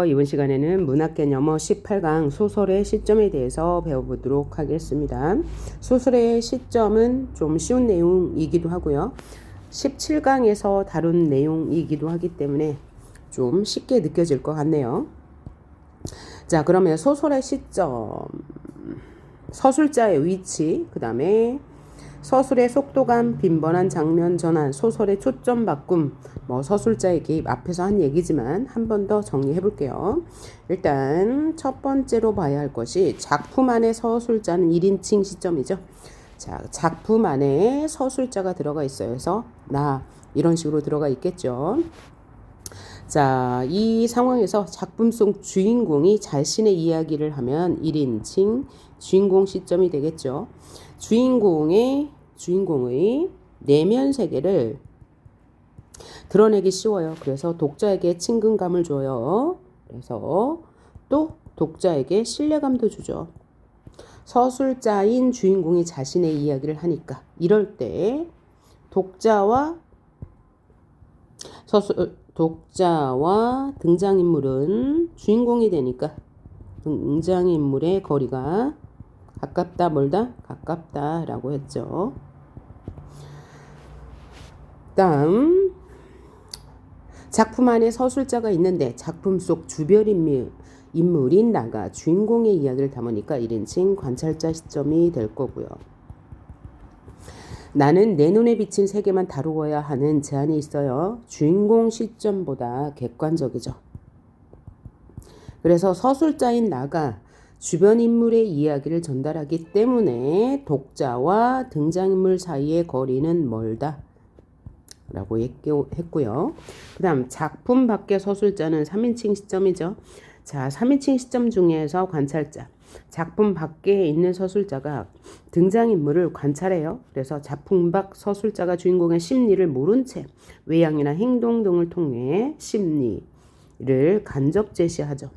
이번 시간에는 문학개념어 18강 소설의 시점에 대해서 배워보도록 하겠습니다. 소설의 시점은 좀 쉬운 내용이기도 하고요. 17강에서 다룬 내용이기도 하기 때문에 좀 쉽게 느껴질 것 같네요. 자, 그러면 소설의 시점, 서술자의 위치, 그 다음에 서술의 속도감, 빈번한 장면 전환, 소설의 초점 바꿈, 서술자의 개입, 앞에서 한 얘기지만 한 번 더 정리해 볼게요. 일단 첫 번째로 봐야 할 것이 작품 안에 서술자는 1인칭 시점이죠. 자, 작품 안에 서술자가 들어가 있어요. 그래서 나 이런 식으로 들어가 있겠죠. 자, 이 상황에서 작품 속 주인공이 자신의 이야기를 하면 1인칭 주인공 시점이 되겠죠. 주인공의 내면 세계를 드러내기 쉬워요. 그래서 독자에게 친근감을 줘요. 그래서 또 독자에게 신뢰감도 주죠. 서술자인 주인공이 자신의 이야기를 하니까 이럴 때 독자와 등장인물은 주인공이 되니까 등장인물의 거리가 가깝다 멀다? 가깝다라고 했죠. 다음 작품 안에 서술자가 있는데 작품 속 주변 인물인 나가 주인공의 이야기를 담으니까 1인칭 관찰자 시점이 될 거고요. 나는 내 눈에 비친 세계만 다루어야 하는 제한이 있어요. 주인공 시점보다 객관적이죠. 그래서 서술자인 나가 주변 인물의 이야기를 전달하기 때문에 독자와 등장인물 사이의 거리는 멀다 라고 했고요. 그 다음 작품 밖의 서술자는 3인칭 시점이죠. 자, 3인칭 시점 중에서 관찰자, 작품 밖에 있는 서술자가 등장인물을 관찰해요. 그래서 작품 밖 서술자가 주인공의 심리를 모른 채 외양이나 행동 등을 통해 심리를 간접 제시하죠.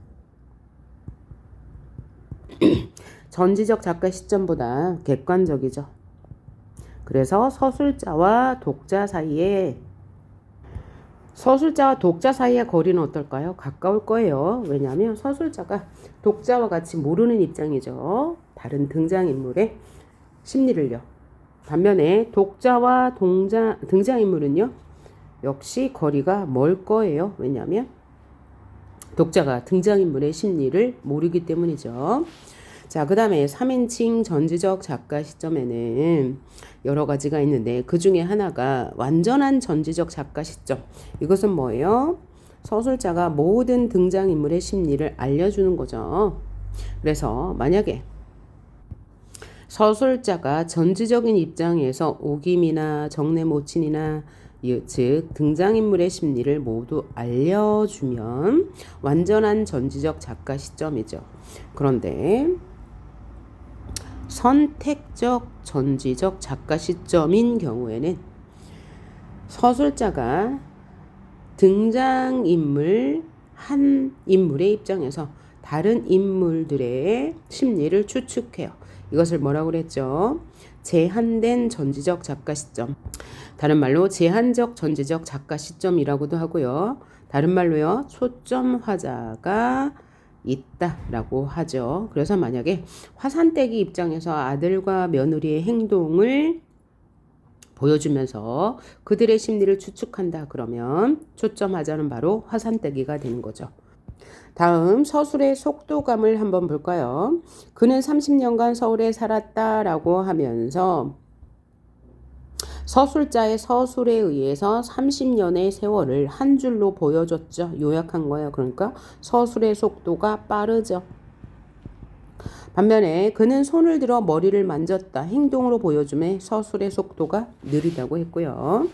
전지적 작가 시점보다 객관적이죠. 그래서 서술자와 독자 사이의 거리는 어떨까요? 가까울 거예요. 왜냐하면 서술자가 독자와 같이 모르는 입장이죠. 다른 등장인물의 심리를요. 반면에 독자와 등장인물은요. 역시 거리가 멀 거예요. 왜냐하면 독자가 등장인물의 심리를 모르기 때문이죠. 자, 그 다음에 3인칭 전지적 작가 시점에는 여러 가지가 있는데 그 중에 하나가 완전한 전지적 작가 시점. 이것은 뭐예요? 서술자가 모든 등장인물의 심리를 알려주는 거죠. 그래서 만약에 서술자가 전지적인 입장에서 오김이나 정내모친이나 즉 등장인물의 심리를 모두 알려주면 완전한 전지적 작가 시점이죠. 그런데 선택적 전지적 작가 시점인 경우에는 서술자가 등장인물 한 인물의 입장에서 다른 인물들의 심리를 추측해요. 이것을 뭐라고 그랬죠? 제한된 전지적 작가 시점. 다른 말로 제한적 전지적 작가 시점이라고도 하고요. 다른 말로요. 초점 화자가 있다라고 하죠. 그래서 만약에 화산떼기 입장에서 아들과 며느리의 행동을 보여주면서 그들의 심리를 추측한다 그러면 초점 화자는 바로 화산떼기가 되는 거죠. 다음 서술의 속도감을 한번 볼까요? 그는 30년간 서울에 살았다라고 하면서 서술자의 서술에 의해서 30년의 세월을 한 줄로 보여줬죠. 요약한 거예요. 그러니까 서술의 속도가 빠르죠. 반면에 그는 손을 들어 머리를 만졌다. 행동으로 보여줌에 서술의 속도가 느리다고 했고요.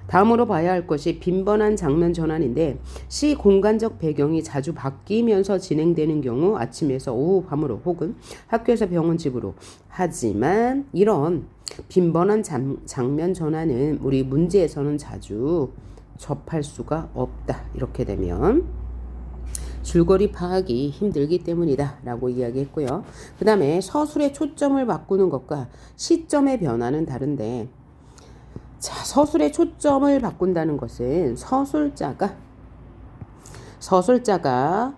다음으로 봐야 할 것이 빈번한 장면 전환인데 시 공간적 배경이 자주 바뀌면서 진행되는 경우 아침에서 오후 밤으로 혹은 학교에서 병원 집으로. 하지만 이런 빈번한 장면 전환은 우리 문제에서는 자주 접할 수가 없다. 이렇게 되면 줄거리 파악이 힘들기 때문이다 라고 이야기했고요. 그 다음에 서술의 초점을 바꾸는 것과 시점의 변화는 다른데 자, 서술의 초점을 바꾼다는 것은 서술자가 서술자가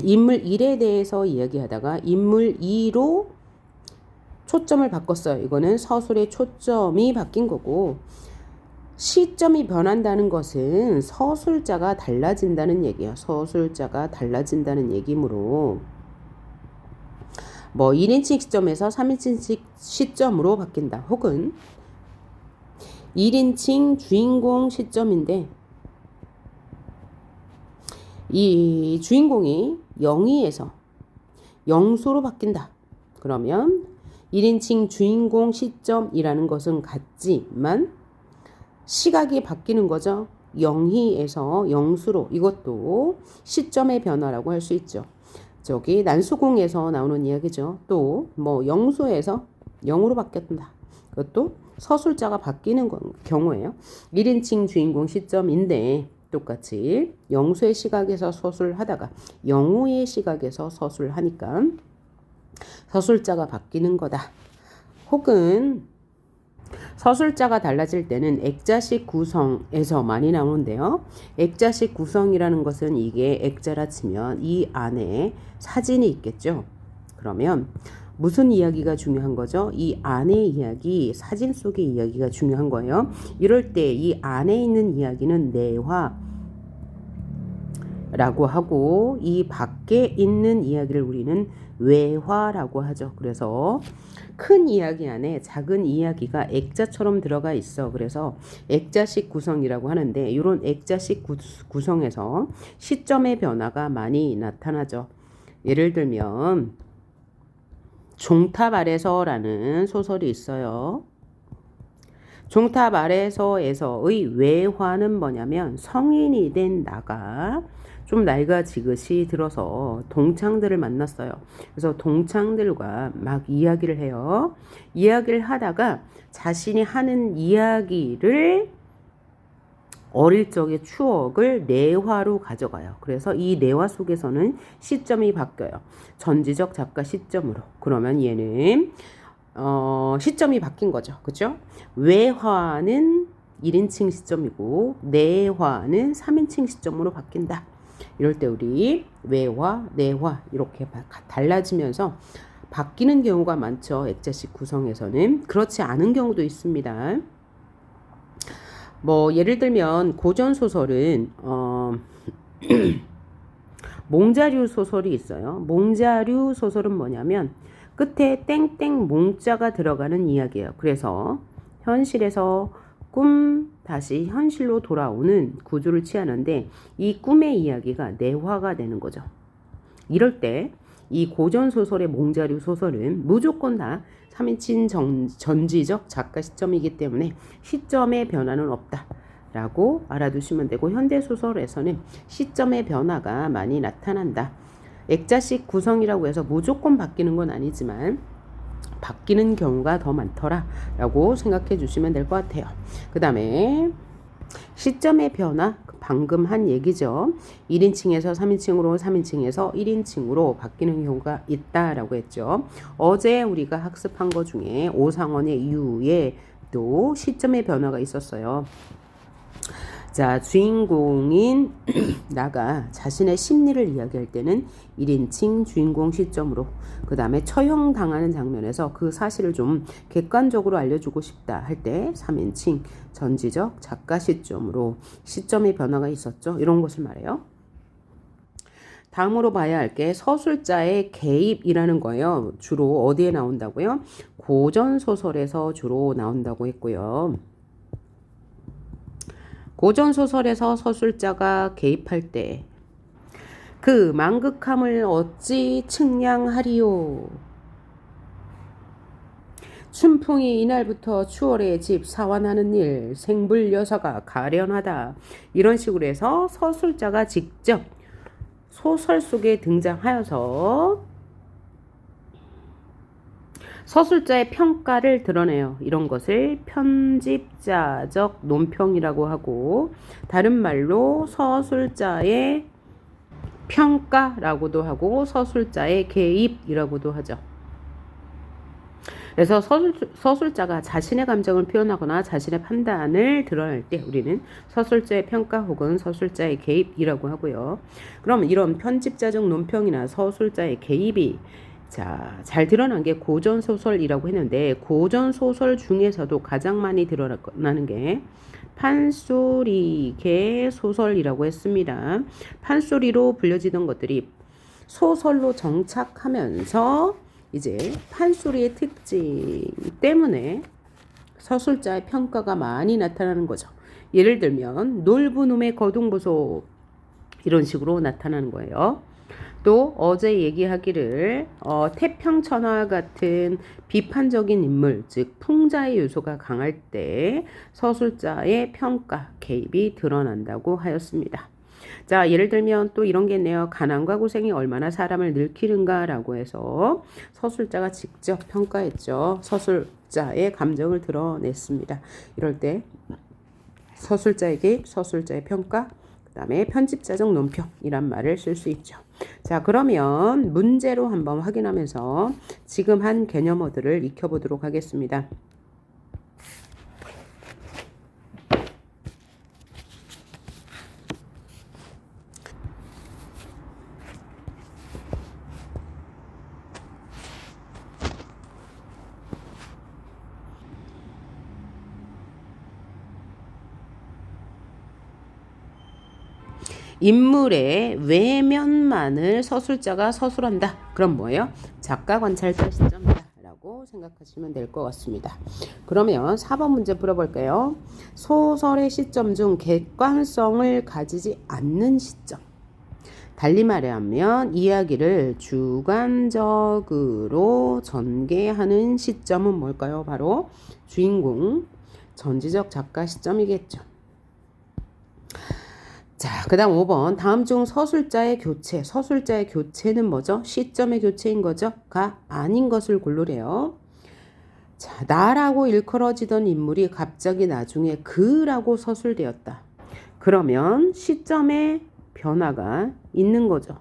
인물 1에 대해서 이야기하다가 인물 2로 초점을 바꿨어요. 이거는 서술의 초점이 바뀐 거고, 시점이 변한다는 것은 서술자가 달라진다는 얘기예요. 서술자가 달라진다는 얘기므로 뭐 1인칭 시점에서 3인칭 시점으로 바뀐다. 혹은 1인칭 주인공 시점인데 이 주인공이 영희에서 영수로 바뀐다. 그러면 1인칭 주인공 시점이라는 것은 같지만 시각이 바뀌는 거죠. 영희에서 영수로. 이것도 시점의 변화라고 할 수 있죠. 저기 난수공에서 나오는 이야기죠. 또 뭐 영수에서 영으로 바뀌었다. 그것도 서술자가 바뀌는 경우예요. 1인칭 주인공 시점인데 똑같이 영수의 시각에서 서술하다가 영우의 시각에서 서술하니까 서술자가 바뀌는 거다. 혹은 서술자가 달라질 때는 액자식 구성에서 많이 나오는데요. 액자식 구성이라는 것은 이게 액자라 치면 이 안에 사진이 있겠죠. 그러면 무슨 이야기가 중요한 거죠? 이 안의 이야기, 사진 속의 이야기가 중요한 거예요. 이럴 때 이 안에 있는 이야기는 내화라고 하고 이 밖에 있는 이야기를 우리는 외화라고 하죠. 그래서 큰 이야기 안에 작은 이야기가 액자처럼 들어가 있어. 그래서 액자식 구성이라고 하는데 이런 액자식 구성에서 시점의 변화가 많이 나타나죠. 예를 들면 종탑 아래서라는 소설이 있어요. 종탑 아래서에서의 외화는 뭐냐면 성인이 된 나가 좀 나이가 지긋이 들어서 동창들을 만났어요. 그래서 동창들과 막 이야기를 해요. 이야기를 하다가 자신이 하는 이야기를 어릴 적의 추억을 내화로 가져가요. 그래서 이 내화 속에서는 시점이 바뀌어요. 전지적 작가 시점으로. 그러면 얘는 시점이 바뀐 거죠. 그죠? 외화는 1인칭 시점이고 내화는 3인칭 시점으로 바뀐다. 이럴 때 우리 외화, 내화 이렇게 달라지면서 바뀌는 경우가 많죠. 액자식 구성에서는. 그렇지 않은 경우도 있습니다. 뭐 예를 들면 고전 소설은 몽자류 소설이 있어요. 몽자류 소설은 뭐냐면 끝에 땡땡 몽자가 들어가는 이야기예요. 그래서 현실에서 꿈 다시 현실로 돌아오는 구조를 취하는데 이 꿈의 이야기가 내화가 되는 거죠. 이럴 때 이 고전 소설의 몽자류 소설은 무조건 다 3인칭 전지적 작가 시점이기 때문에 시점의 변화는 없다라고 알아두시면 되고, 현대소설에서는 시점의 변화가 많이 나타난다. 액자식 구성이라고 해서 무조건 바뀌는 건 아니지만 바뀌는 경우가 더 많더라라고 생각해 주시면 될 것 같아요. 그 다음에 시점의 변화, 방금 한 얘기죠. 1인칭에서 3인칭으로, 3인칭에서 1인칭으로 바뀌는 경우가 있다라고 했죠. 어제 우리가 학습한 것 중에 오상원의 이유에 또 시점의 변화가 있었어요. 자, 주인공인 나가 자신의 심리를 이야기할 때는 1인칭 주인공 시점으로, 그 다음에 처형당하는 장면에서 그 사실을 좀 객관적으로 알려주고 싶다 할 때 3인칭 전지적 작가 시점으로 시점의 변화가 있었죠. 이런 것을 말해요. 다음으로 봐야 할 게 서술자의 개입이라는 거예요. 주로 어디에 나온다고요? 고전소설에서 주로 나온다고 했고요. 고전소설에서 서술자가 개입할 때 그 망극함을 어찌 측량하리요. 춘풍이 이날부터 추월의 집 사완하는 일 생불 여사가 가련하다. 이런 식으로 해서 서술자가 직접 소설 속에 등장하여서 서술자의 평가를 드러내요. 이런 것을 편집자적 논평이라고 하고, 다른 말로 서술자의 평가라고도 하고 서술자의 개입이라고도 하죠. 그래서 서술자가 자신의 감정을 표현하거나 자신의 판단을 드러낼 때 우리는 서술자의 평가 혹은 서술자의 개입이라고 하고요. 그럼 이런 편집자적 논평이나 서술자의 개입이 잘 드러난 게 고전소설이라고 했는데, 고전소설 중에서도 가장 많이 드러나는 게 판소리계 소설이라고 했습니다. 판소리로 불려지던 것들이 소설로 정착하면서 이제 판소리의 특징 때문에 서술자의 평가가 많이 나타나는 거죠. 예를 들면 놀부놈의 거둥보소, 이런 식으로 나타나는 거예요. 또 어제 얘기하기를 태평천하 같은 비판적인 인물, 즉 풍자의 요소가 강할 때 서술자의 평가, 개입이 드러난다고 하였습니다. 자, 예를 들면 또 이런 게 있네요. 가난과 고생이 얼마나 사람을 늙히는가라고 해서 서술자가 직접 평가했죠. 서술자의 감정을 드러냈습니다. 이럴 때 서술자의 개입, 서술자의 평가, 그 다음에 편집자적 논평이란 말을 쓸 수 있죠. 자, 그러면 문제로 한번 확인하면서 지금 한 개념어들을 익혀보도록 하겠습니다. 인물의 외면만을 서술자가 서술한다. 그럼 뭐예요? 작가 관찰자 시점이다 라고 생각하시면 될 것 같습니다. 그러면 4번 문제 풀어볼까요? 소설의 시점 중 객관성을 가지지 않는 시점. 달리 말하면 이야기를 주관적으로 전개하는 시점은 뭘까요? 바로 주인공, 전지적 작가 시점이겠죠. 자, 그 다음 5번. 다음 중 서술자의 교체. 서술자의 교체는 뭐죠? 시점의 교체인 거죠? 가 아닌 것을 고르래요. 자, 나라고 일컬어지던 인물이 갑자기 나중에 그라고 서술되었다. 그러면 시점의 변화가 있는 거죠.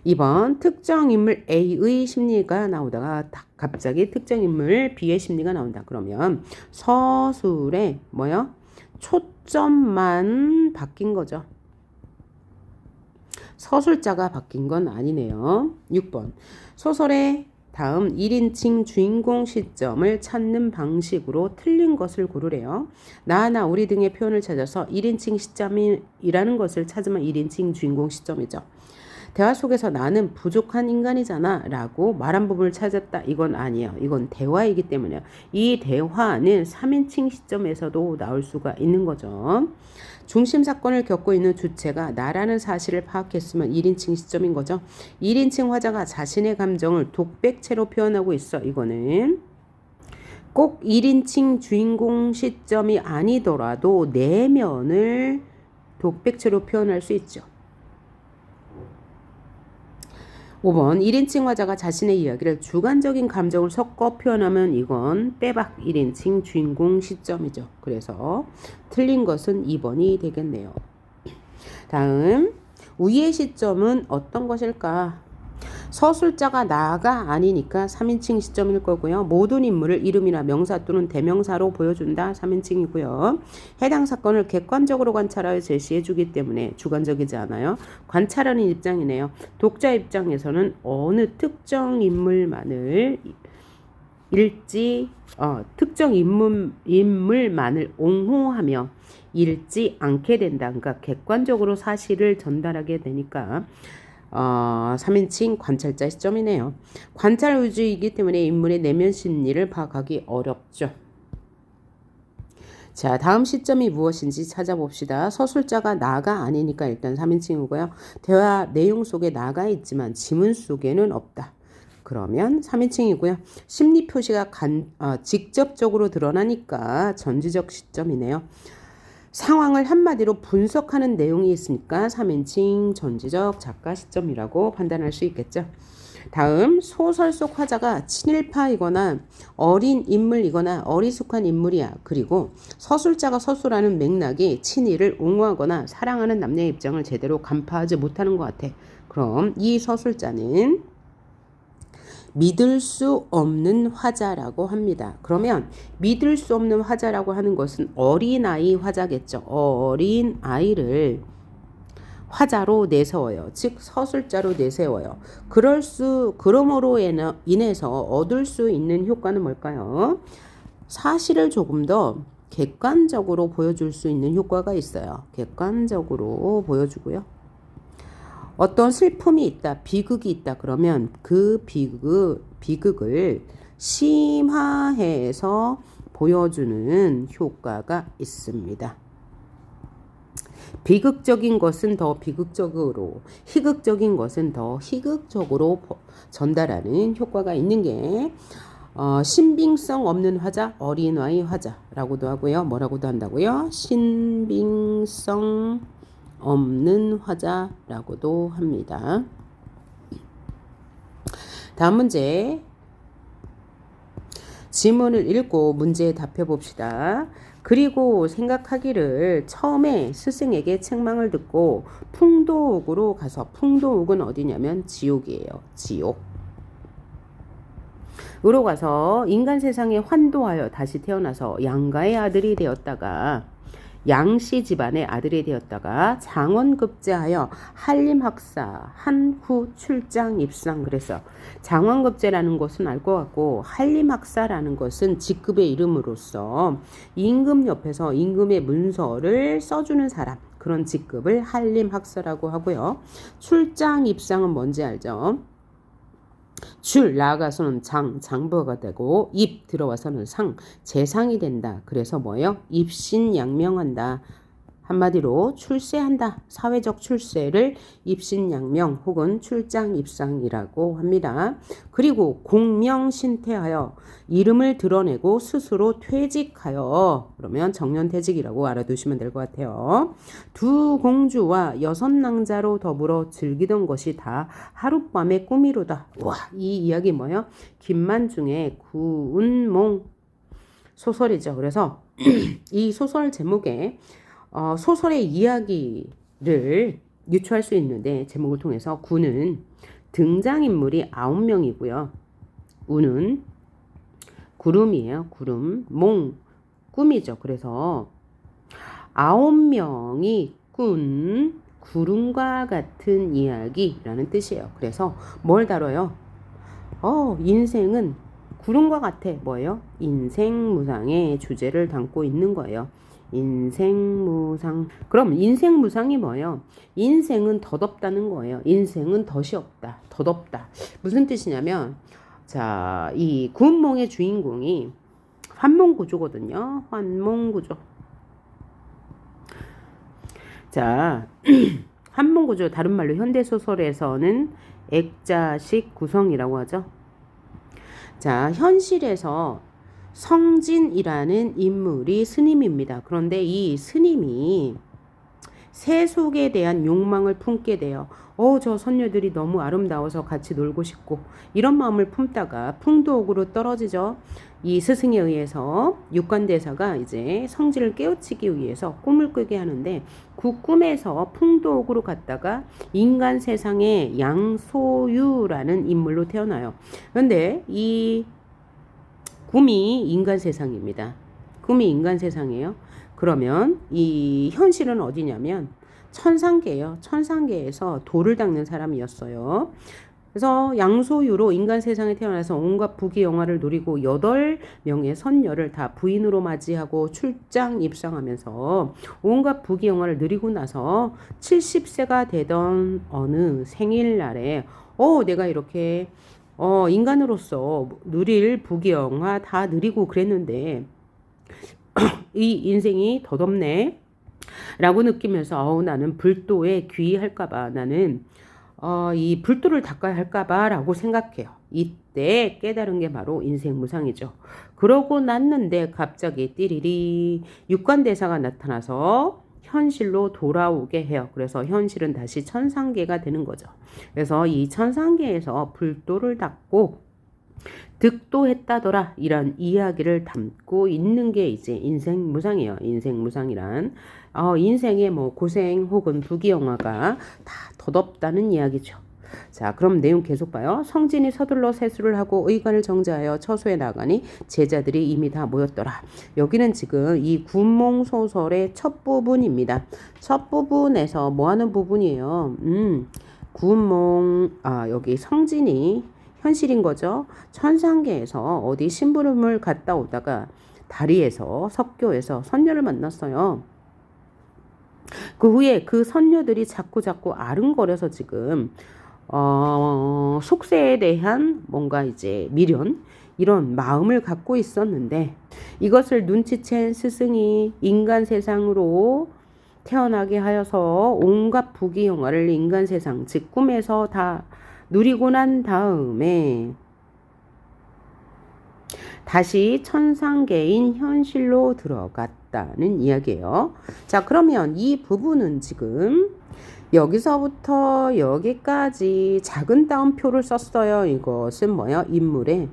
2번. 특정 인물 A의 심리가 나오다가 갑자기 특정 인물 B의 심리가 나온다. 그러면 서술의 뭐요? 초점만 바뀐 거죠. 서술자가 바뀐 건 아니네요. 6번. 소설의 다음 1인칭 주인공 시점을 찾는 방식으로 틀린 것을 고르래요. 나나 우리 등의 표현을 찾아서 1인칭 시점이라는 것을 찾으면 1인칭 주인공 시점이죠. 대화 속에서 나는 부족한 인간이잖아 라고 말한 부분을 찾았다. 이건 아니에요. 이건 대화이기 때문에요. 이 대화는 3인칭 시점에서도 나올 수가 있는 거죠. 중심 사건을 겪고 있는 주체가 나라는 사실을 파악했으면 1인칭 시점인 거죠. 1인칭 화자가 자신의 감정을 독백체로 표현하고 있어. 이거는 꼭 1인칭 주인공 시점이 아니더라도 내면을 독백체로 표현할 수 있죠. 5번. 1인칭 화자가 자신의 이야기를 주관적인 감정을 섞어 표현하면 이건 빼박 1인칭 주인공 시점이죠. 그래서 틀린 것은 2번이 되겠네요. 다음 우위의 시점은 어떤 것일까? 서술자가 나가 아니니까 3인칭 시점일 거고요. 모든 인물을 이름이나 명사 또는 대명사로 보여준다. 3인칭이고요. 해당 사건을 객관적으로 관찰하여 제시해 주기 때문에 주관적이지 않아요. 관찰하는 입장이네요. 독자 입장에서는 어느 특정 인물만을 특정 인물만을 옹호하며 읽지 않게 된다. 그러니까 객관적으로 사실을 전달하게 되니까 3인칭 관찰자 시점이네요. 관찰 위주이기 때문에 인물의 내면 심리를 파악하기 어렵죠. 자, 다음 시점이 무엇인지 찾아봅시다. 서술자가 나가 아니니까 일단 3인칭이고요. 대화 내용 속에 나가 있지만 지문 속에는 없다. 그러면 3인칭이고요. 심리 표시가 직접적으로 드러나니까 전지적 시점이네요. 상황을 한마디로 분석하는 내용이 있으니까 3인칭 전지적 작가 시점이라고 판단할 수 있겠죠. 다음 소설 속 화자가 친일파이거나 어린 인물이거나 어리숙한 인물이야. 그리고 서술자가 서술하는 맥락이 친일을 옹호하거나 사랑하는 남녀의 입장을 제대로 간파하지 못하는 것 같아. 그럼 이 서술자는 믿을 수 없는 화자라고 합니다. 그러면 믿을 수 없는 화자라고 하는 것은 어린아이 화자겠죠. 어린아이를 화자로 내세워요. 즉 서술자로 내세워요. 그러므로 인해서 얻을 수 있는 효과는 뭘까요? 사실을 조금 더 객관적으로 보여줄 수 있는 효과가 있어요. 객관적으로 보여주고요. 어떤 슬픔이 있다, 비극이 있다 그러면 그 비극을 심화해서 보여주는 효과가 있습니다. 비극적인 것은 더 비극적으로, 희극적인 것은 더 희극적으로 전달하는 효과가 있는 게 신빙성 없는 화자, 어린아이 화자라고도 하고요. 뭐라고도 한다고요? 신빙성 없는 화자라고도 합니다. 다음 문제. 지문을 읽고 문제에 답해 봅시다. 그리고 생각하기를 처음에 스승에게 책망을 듣고 풍도옥으로 가서, 풍도옥은 어디냐면 지옥이에요. 지옥. 으로 가서 인간 세상에 환도하여 다시 태어나서 양가의 아들이 되었다가, 양씨 집안의 아들이 되었다가 장원급제하여 한림학사 한 후 출장 입상. 그래서 장원급제라는 것은 알 것 같고 한림학사라는 것은 직급의 이름으로서 임금 옆에서 임금의 문서를 써주는 사람, 그런 직급을 한림학사라고 하고요. 출장 입상은 뭔지 알죠? 줄 나아가서는 장부가 되고 입 들어와서는 재상이 된다. 그래서 뭐예요? 입신양명한다. 한마디로 출세한다. 사회적 출세를 입신양명 혹은 출장입상이라고 합니다. 그리고 공명신퇴하여 이름을 드러내고 스스로 퇴직하여, 그러면 정년퇴직이라고 알아두시면 될 것 같아요. 두 공주와 여섯 낭자로 더불어 즐기던 것이 다 하룻밤의 꿈이로다. 와, 이 이야기 뭐예요? 김만중의 구운몽 소설이죠. 그래서 이 소설 제목에 소설의 이야기를 유추할 수 있는데, 제목을 통해서 구는 등장인물이 9명이고요. 우는 구름이에요. 구름. 몽 꿈이죠. 그래서 9명이 꾼 구름과 같은 이야기라는 뜻이에요. 그래서 뭘 다뤄요? 인생은 구름과 같아. 뭐예요? 인생무상의 주제를 담고 있는 거예요. 인생무상. 그럼 인생무상이 뭐예요? 인생은 덧없다는 거예요. 인생은 덧이 없다. 덧없다. 무슨 뜻이냐면, 자, 이 구운몽의 주인공이 환몽구조거든요. 환몽구조. 자, 환몽구조, 다른 말로 현대소설에서는 액자식 구성이라고 하죠. 자, 현실에서 성진이라는 인물이 스님입니다. 그런데 이 스님이 세속에 대한 욕망을 품게 돼요. 저 선녀들이 너무 아름다워서 같이 놀고 싶고, 이런 마음을 품다가 풍도옥으로 떨어지죠. 이 스승에 의해서 육관대사가 이제 성질을 깨우치기 위해서 꿈을 꾸게 하는데, 그 꿈에서 풍도옥으로 갔다가 인간 세상에 양소유라는 인물로 태어나요. 그런데 이 꿈이 인간 세상입니다. 꿈이 인간 세상이에요. 그러면 이 현실은 어디냐면 천상계예요. 천상계에서 돌을 닦는 사람이었어요. 그래서 양소유로 인간 세상에 태어나서 온갖 부귀영화를 누리고 8명의 선녀를 다 부인으로 맞이하고 출장 입상하면서 온갖 부귀영화를 누리고 나서 70세가 되던 어느 생일날에 내가 이렇게 인간으로서 누릴 부귀영화 다 누리고 그랬는데 이 인생이 덧없네 라고 느끼면서 나는 불도에 귀의할까봐, 나는 이 불도를 닦아야 할까봐 라고 생각해요. 이때 깨달은 게 바로 인생무상이죠. 그러고 났는데 갑자기 띠리리 육관대사가 나타나서 현실로 돌아오게 해요. 그래서 현실은 다시 천상계가 되는 거죠. 그래서 이 천상계에서 불도를 닦고 득도했다더라, 이런 이야기를 담고 있는 게 이제 인생무상이에요. 인생무상이란 인생의 뭐 고생 혹은 부귀영화가 다 덧없다는 이야기죠. 자, 그럼 내용 계속 봐요. 성진이 서둘러 세수를 하고 의관을 정자하여 처소에 나가니 제자들이 이미 다 모였더라. 여기는 지금 이 구몽소설의 첫 부분입니다. 첫 부분에서 뭐 하는 부분이에요? 여기 성진이 현실인 거죠. 천상계에서 어디 심부름을 갔다 오다가 다리에서 석교에서 선녀를 만났어요. 그 후에 그 선녀들이 자꾸 아른거려서 지금 속세에 대한 뭔가 이제 미련 이런 마음을 갖고 있었는데 이것을 눈치챈 스승이 인간 세상으로 태어나게 하여서 온갖 부귀영화를 인간 세상 즉 꿈에서 다 누리고 난 다음에 다시 천상계인 현실로 들어갔다는 이야기예요. 자, 그러면 이 부분은 지금 여기서부터 여기까지 작은 따옴표를 썼어요. 이것은 뭐예요? 인물의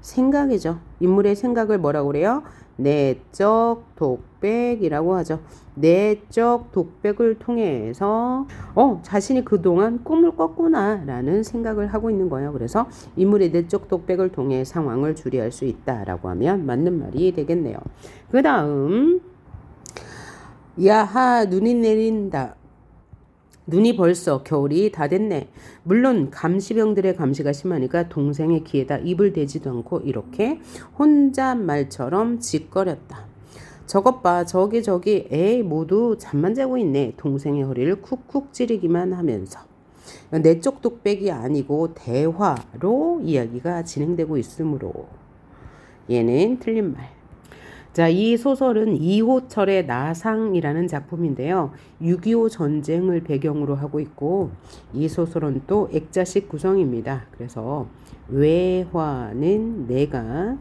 생각이죠. 인물의 생각을 뭐라고 그래요? 내적 독백이라고 하죠. 내적 독백을 통해서 자신이 그동안 꿈을 꿨구나 라는 생각을 하고 있는 거예요. 그래서 인물의 내적 독백을 통해 상황을 추리할 수 있다라고 하면 맞는 말이 되겠네요. 그 다음 야하 눈이 내린다. 눈이 벌써 겨울이 다 됐네. 물론 감시병들의 감시가 심하니까 동생의 귀에다 입을 대지도 않고 이렇게 혼잣말처럼 짓거렸다. 저것 봐, 저기 에이 모두 잠만 자고 있네. 동생의 허리를 쿡쿡 찌르기만 하면서. 내적 독백이 아니고 대화로 이야기가 진행되고 있으므로 얘는 틀린 말. 자, 이 소설은 이호철의 나상이라는 작품인데요. 6.25 전쟁을 배경으로 하고 있고 이 소설은 또 액자식 구성입니다. 그래서 외화는 내가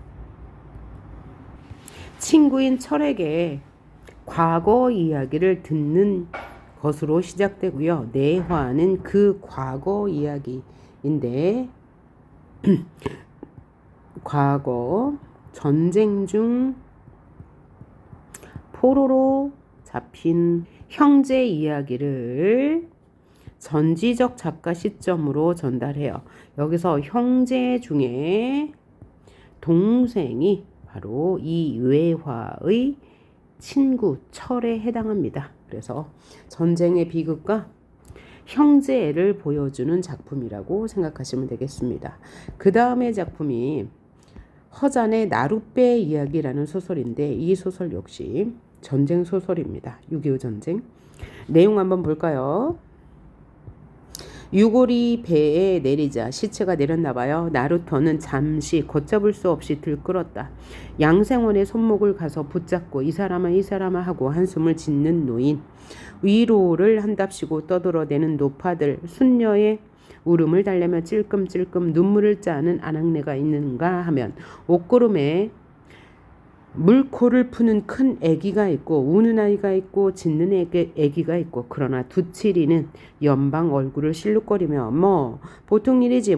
친구인 철에게 과거 이야기를 듣는 것으로 시작되고요. 내화는 그 과거 이야기인데 과거 전쟁 중 포로로 잡힌 형제 이야기를 전지적 작가 시점으로 전달해요. 여기서 형제 중에 동생이 바로 이 외화의 친구 철에 해당합니다. 그래서 전쟁의 비극과 형제를 보여주는 작품이라고 생각하시면 되겠습니다. 그 다음의 작품이 허잔의 나룻배 이야기라는 소설인데 이 소설 역시 전쟁 소설입니다. 6.25 전쟁. 내용 한번 볼까요? 유골이 배에 내리자 시체가 내렸나 봐요. 나루터는 잠시 걷잡을 수 없이 들끓었다. 양생원의 손목을 가서 붙잡고 이 사람아 하고 한숨을 짓는 노인. 위로를 한답시고 떠들어대는 노파들. 순녀의 울음을 달래며 찔끔찔끔 눈물을 짜는 아낙네가 있는가 하면 옷구름에 물코를 푸는 큰 애기가 있고 우는 아이가 있고 짖는 애기가 있고 그러나 두치리는 연방 얼굴을 실룩거리며 뭐 보통 일이지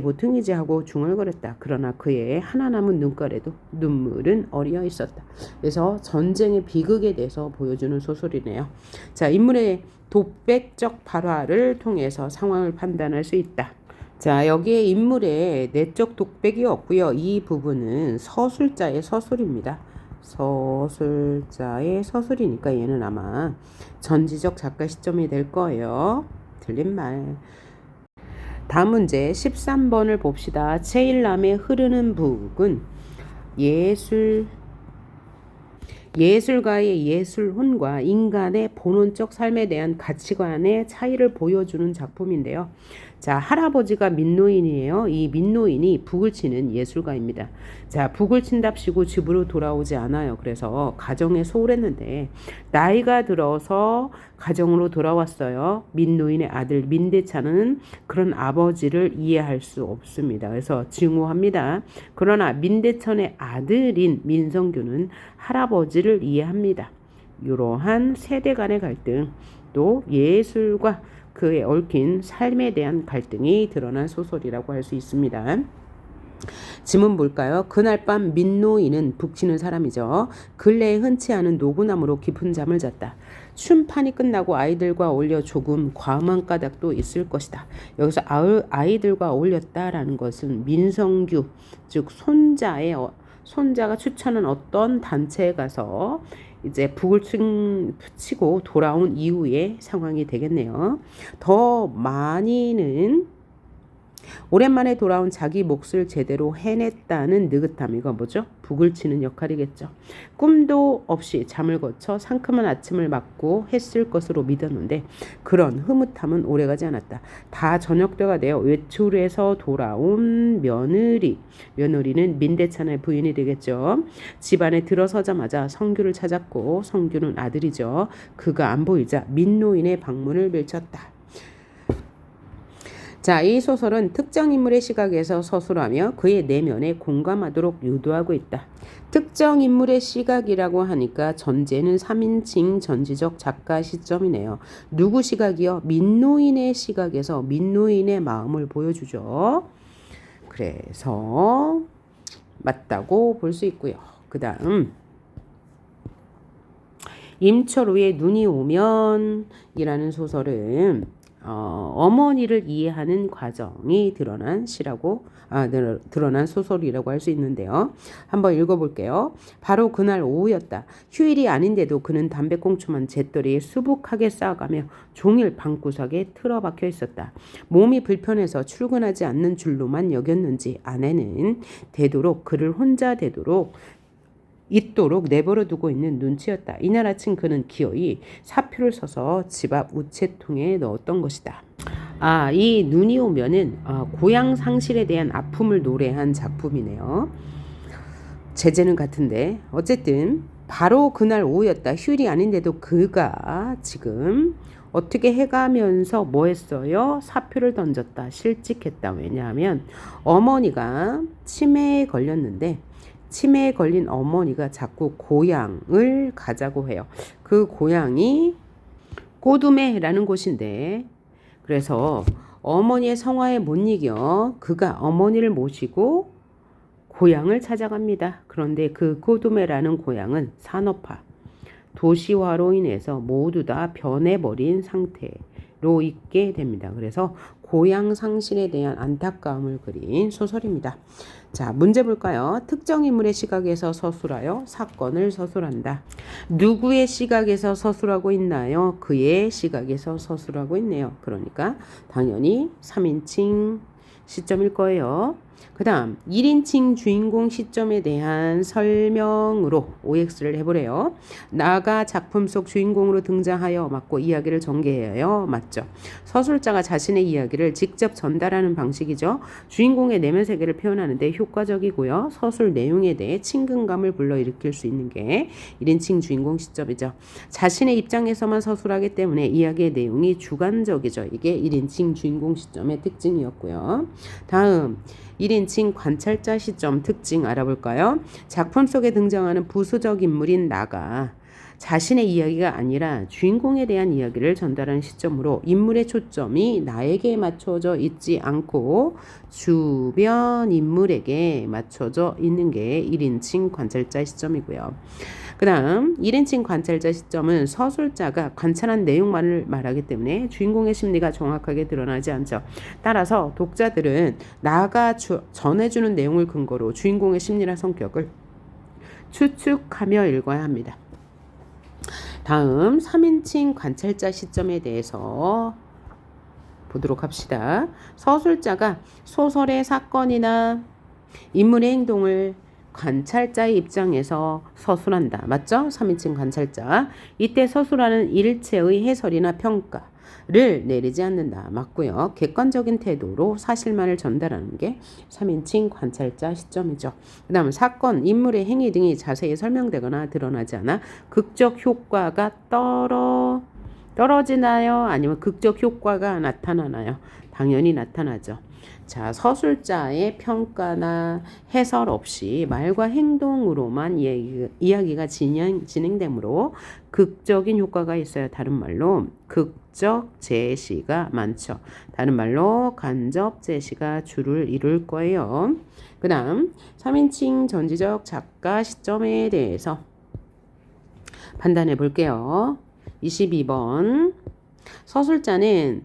하고 중얼거렸다. 그러나 그의 하나 남은 눈가에도 눈물은 어리어 있었다. 그래서 전쟁의 비극에 대해서 보여주는 소설이네요. 자, 인물의 독백적 발화를 통해서 상황을 판단할 수 있다. 자, 여기에 인물의 내적 독백이 없고요. 이 부분은 서술자의 서술입니다. 서술자의 서술이니까 얘는 아마 전지적 작가 시점이 될 거예요. 틀린 말. 다음 문제 13번을 봅시다. 제1남의 흐르는 북은 예술가의 예술혼과 인간의 본원적 삶에 대한 가치관의 차이를 보여주는 작품인데요. 자, 할아버지가 민노인이에요. 이 민노인이 북을 치는 예술가입니다. 자, 북을 친답시고 집으로 돌아오지 않아요. 그래서 가정에 소홀했는데 나이가 들어서 가정으로 돌아왔어요. 민노인의 아들 민대찬은 그런 아버지를 이해할 수 없습니다. 그래서 증오합니다. 그러나 민대천의 아들인 민성규는 할아버지를 이해합니다. 이러한 세대 간의 갈등, 또 예술과 그에 얽힌 삶에 대한 갈등이 드러난 소설이라고 할 수 있습니다. 지문 볼까요? 그날 밤 민노인은 북치는 사람이죠. 근래에 흔치 않은 노구나무로 깊은 잠을 잤다. 춤판이 끝나고 아이들과 어울려 조금 과음한 까닭도 있을 것이다. 여기서 아이들과 어울렸다라는 것은 민성규, 즉 손자가 추천한 어떤 단체에 가서 이제 북을 치고 돌아온 이후의 상황이 되겠네요. 더 많이는 오랜만에 돌아온 자기 몫을 제대로 해냈다는 느긋함, 이거 뭐죠? 북을 치는 역할이겠죠. 꿈도 없이 잠을 거쳐 상큼한 아침을 맞고 했을 것으로 믿었는데 그런 흐뭇함은 오래가지 않았다. 다 저녁때가 되어 외출해서 돌아온 며느리는 민대찬의 부인이 되겠죠. 집안에 들어서자마자 성규를 찾았고, 성규는 아들이죠. 그가 안 보이자 민노인의 방문을 밀쳤다. 자, 이 소설은 특정 인물의 시각에서 서술하며 그의 내면에 공감하도록 유도하고 있다. 특정 인물의 시각이라고 하니까 전제는 3인칭 전지적 작가 시점이네요. 누구 시각이요? 민노인의 시각에서 민노인의 마음을 보여주죠. 그래서 맞다고 볼 수 있고요. 그 다음 임철우의 눈이 오면 이라는 소설은 어머니를 이해하는 과정이 드러난 소설이라고 할 수 있는데요. 한번 읽어볼게요. 바로 그날 오후였다. 휴일이 아닌데도 그는 담배꽁초만 재떨이에 수북하게 쌓아가며 종일 방구석에 틀어박혀 있었다. 몸이 불편해서 출근하지 않는 줄로만 여겼는지 아내는 되도록 그를 혼자 있도록 내버려 두고 있는 눈치였다. 이날 아침 그는 기어이 사표를 써서 집 앞 우체통에 넣었던 것이다. 이 눈이 오면은 고향 상실에 대한 아픔을 노래한 작품이네요. 제재는 같은데 어쨌든 바로 그날 오후였다. 휴일이 아닌데도 그가 지금 어떻게 해가면서 뭐 했어요? 사표를 던졌다. 실직했다. 왜냐하면 어머니가 치매에 걸렸는데 치매에 걸린 어머니가 자꾸 고향을 가자고 해요. 그 고향이 꼬두매라는 곳인데, 그래서 어머니의 성화에 못 이겨 그가 어머니를 모시고 고향을 찾아갑니다. 그런데 그 꼬두매라는 고향은 산업화, 도시화로 인해서 모두 다 변해버린 상태로 있게 됩니다. 그래서 고향 상실에 대한 안타까움을 그린 소설입니다. 자, 문제 볼까요? 특정 인물의 시각에서 서술하여 사건을 서술한다. 누구의 시각에서 서술하고 있나요? 그의 시각에서 서술하고 있네요. 그러니까 당연히 3인칭 시점일 거예요. 그 다음 1인칭 주인공 시점에 대한 설명으로 OX를 해보래요. 나가 작품 속 주인공으로 등장하여 맞고 이야기를 전개해요. 맞죠? 서술자가 자신의 이야기를 직접 전달하는 방식이죠. 주인공의 내면 세계를 표현하는 데 효과적이고요. 서술 내용에 대해 친근감을 불러일으킬 수 있는 게 1인칭 주인공 시점이죠. 자신의 입장에서만 서술하기 때문에 이야기의 내용이 주관적이죠. 이게 1인칭 주인공 시점의 특징이었고요. 다음 1인칭 관찰자 시점 특징 알아볼까요? 작품 속에 등장하는 부수적 인물인 나가 자신의 이야기가 아니라 주인공에 대한 이야기를 전달하는 시점으로 인물의 초점이 나에게 맞춰져 있지 않고 주변 인물에게 맞춰져 있는 게 1인칭 관찰자 시점이고요. 그 다음 1인칭 관찰자 시점은 서술자가 관찰한 내용만을 말하기 때문에 주인공의 심리가 정확하게 드러나지 않죠. 따라서 독자들은 나가 전해주는 내용을 근거로 주인공의 심리나 성격을 추측하며 읽어야 합니다. 다음 3인칭 관찰자 시점에 대해서 보도록 합시다. 서술자가 소설의 사건이나 인물의 행동을 관찰자의 입장에서 서술한다. 맞죠? 3인칭 관찰자. 이때 서술하는 일체의 해설이나 평가를 내리지 않는다. 맞고요. 객관적인 태도로 사실만을 전달하는 게 3인칭 관찰자 시점이죠. 그 다음 사건, 인물의 행위 등이 자세히 설명되거나 드러나지 않아 극적 효과가 떨어지나요? 아니면 극적 효과가 나타나나요? 당연히 나타나죠. 자, 서술자의 평가나 해설 없이 말과 행동으로만 이야기가 진행되므로 극적인 효과가 있어요. 다른 말로 극적 제시가 많죠. 다른 말로 간접 제시가 주를 이룰 거예요. 그 다음 3인칭 전지적 작가 시점에 대해서 판단해 볼게요. 22번. 서술자는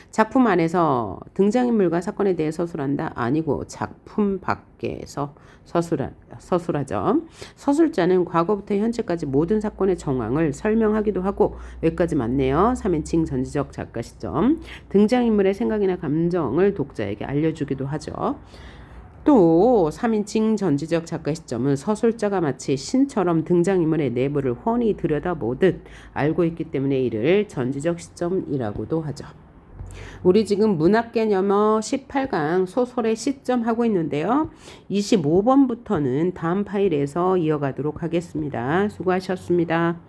작품 안에서 등장인물과 사건에 대해 서술한다? 아니고 작품 밖에서 서술하죠. 서술자는 과거부터 현재까지 모든 사건의 정황을 설명하기도 하고 여기까지 맞네요. 3인칭 전지적 작가 시점. 등장인물의 생각이나 감정을 독자에게 알려주기도 하죠. 또 3인칭 전지적 작가 시점은 서술자가 마치 신처럼 등장인물의 내부를 훤히 들여다보듯 알고 있기 때문에 이를 전지적 시점이라고도 하죠. 우리 지금 문학개념어 18강 소설의 시점 하고 있는데요. 25번부터는 다음 파일에서 이어가도록 하겠습니다. 수고하셨습니다.